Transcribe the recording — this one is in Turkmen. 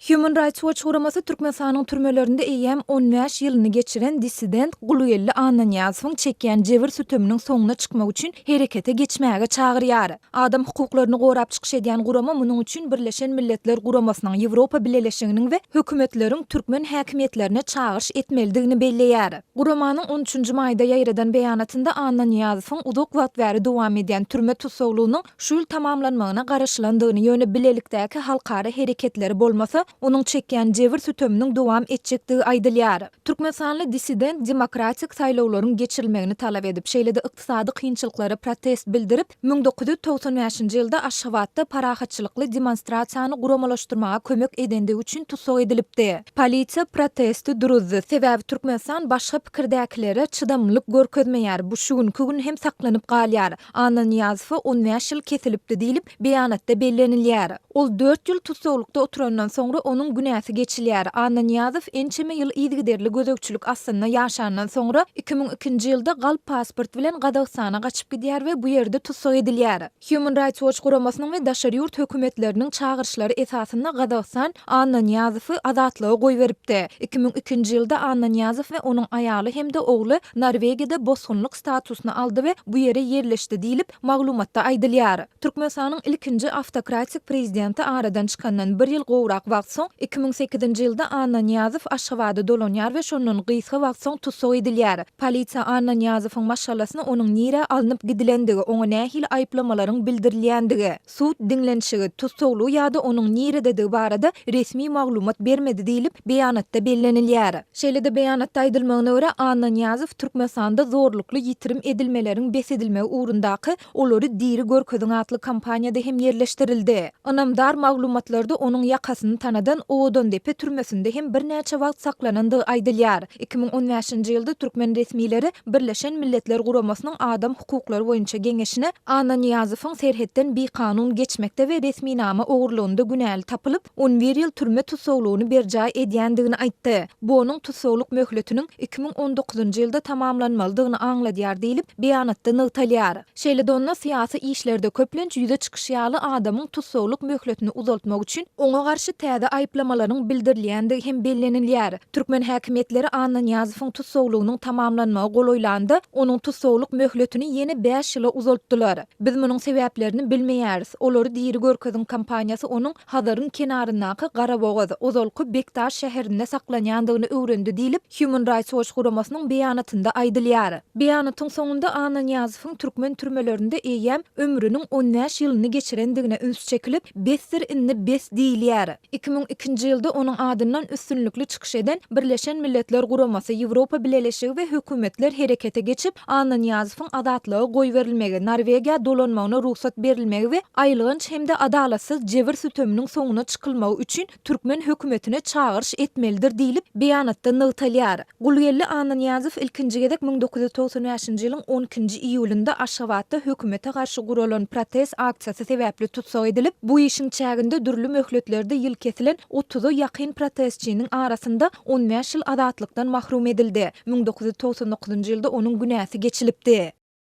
Human Rights Watch guraması Türkmenistanyň türmelerinde eýem 15 ýylyny geçiren dissident Guluyelli Ananyazowyň çekýän jebir sütömüniň soňuna çykmak üçin herekete geçmäge çagyrýar. Adam hukuklaryny gorap çykyş edýän gurama munyň üçin Birleşen Milletler Guramasynyň Ýewropa Birleşiginiň we hökümetleriň türkmen häkimetlerine çagyrş etmelidigini belleýär. Guramanyň 13 maýda ýaýradan beýanatynda Ananyazowyň uzak wagt bäri dowam edýän türme tutsaglygynyň şu ýyl tamamlanmagyna garaşlandygyny ýöne bilelikdäki halkara hereketleri bolmasa onun çekýän jebir sütömüniň dowam etjekdigi aýdylýar. Türkmenistanly dissident demokratik saýlawlaryň geçirilmegini talap edip, şeýle-de ykdysady kynçylyklara protest bildirip, 1995-nji ýylda Aşgabatda parahatçylykly demonstrasiýany guramalaşdyrmaga kömek edendigi üçin tutsag edilipdi. Polisiýa protesti duruzdy. Sebäbi Türkmenistan başga pikirdäkilere çydamlyk görkezmeýär. Bu şu gün hem saklanyp galýar. Ananyazow 15 ýyl kesilipdi diýilip beýanatda bellenilýär. Ol 4 ýyl tutsaglykda oturandan soňra onun günäsi geçilýär. Ananyazow ençeme ýyl ýygyderli gözekçilik aslynda ýaşandan soňra 2002-nji ýylda galp pasport bilen Gazagstana gaçyp gidýär we bu ýerde tutsag edilýär. Human Rights Watch guramasynyň we daşary ýurt hökümetleriniň çagyrşlary esasynda Gazagstan Ananyazowy azatlyga goý beripdi. 2002-nji ýylda Ananyazow we onuň aýaly hem de ogly Norwegiýada bosgunlyk statusyny aldy we bu ýere ýerleşdi diýilip maglumatda aýdylýar. Türkmenistanyň ilkinji автokratik prezidenti aradan çykandan 1 ýyl gowrak wagt soň 2008-nji ýylda Ananyazow Aşgabatda dolanýar we şondan gysga wagt soň tutsag edilýär. Polisiýa Ananyazowyň maşalasyny onuň nire alınıp gidilendigi, oňa nähili aýplamalaryň bildirilýändigi, sud diňlenşigi, tutsagly ýa-da onuň niredegi barada resmi maglumat bermedi diýilip beýanatda bellenilýär. Şeýle-de beýanatda aýdylmagyna görä Ananyazow Türkmenistanda zorlukly ýitirim edilmeleriň besedilmegi ugrundaky olary diri görkeziň atly kampaniýada hem ýerleşdirildi. Anamdar maglumatlarda onuň ýakasyny tanadan Oğudon depe türmesinde hem bir näçe wagt saklanandygy aýdylýar. 2015-nji ýylda türkmen resmileri Birleşen Milletler Guramasynyň adam hukuklary boýunça geňeşine Ananyazowyň serhetden bir kanun geçmekde we resmi nama ogurlugynda günäli tapylyp 11 ýyl türme tutsaglygyny berjay edýändigini aýtdy. Bu onuň tutsaglyk möhletiniň 2019-njy ýylda tamamlanmalydygyny aňladýar diýilip beýanatda nygtalýar. Şeýle-de onda syýasy işlerde köplenç ýüze çykyşýaly adamyň tutsaglyk möhletini uzaltmak üçin oňa garşy täze aýplamalaryň bildirilýändigi hem bellenilýär. Türkmen häkimetleri Ananyazowyň tutsaglygynyň tamamlanmagy goloýlandy. Onuň tutsaglyk möhletini ýene 5 ýyla uzaltdylar. Biz munyň sebäplerini bilmeýäris. Olary diri görkeziň kampaniýasy onuň Hazaryň kenaryndaky Garabogaz, Ozalky Bektaş şäherinde saklanýandygyny öwrendi diýilip Human Rights Watch guramasynyň beýanatynda aýdylýar. Beýanatyň soňunda Ananyazowyň türkmen türmelerinde eýem ömrüniň 15 ýylyny geçirendigine üns çekilip besdir inni bes diýilýär. 2002-nji ýylda onuň adyndan üstünlükli çykyş eden Birleşen Milletler Guramasy, Ýewropa Birleşigi we hökümetler herekete geçip Ananyazowyň azatlyga goý berilmegi, Norwegiýa dolanmagyna ruhsat berilmegi we aýlygynç hem de adalatsyz jebir sütömüniň soňuna çykylmagy üçin türkmen hökümetine çagyrş etmelidir diýilip beýanatda nygtalýar. Guluyelli Ananyazow ilkinji gezek 1995-nji ýylyň 12-nji iýulynda Aşgabatda hökümete garşy guralan protest aksiýasy sebäpli tutsag edilip, bu işin çäginde dürli möhletlerde ýyl kesilen 30-a ýakyn protestçiniň arasynda 15 ýyl azatlykdan mahrum edildi. 1999-njy ýylda onuň günäsi geçilipdi.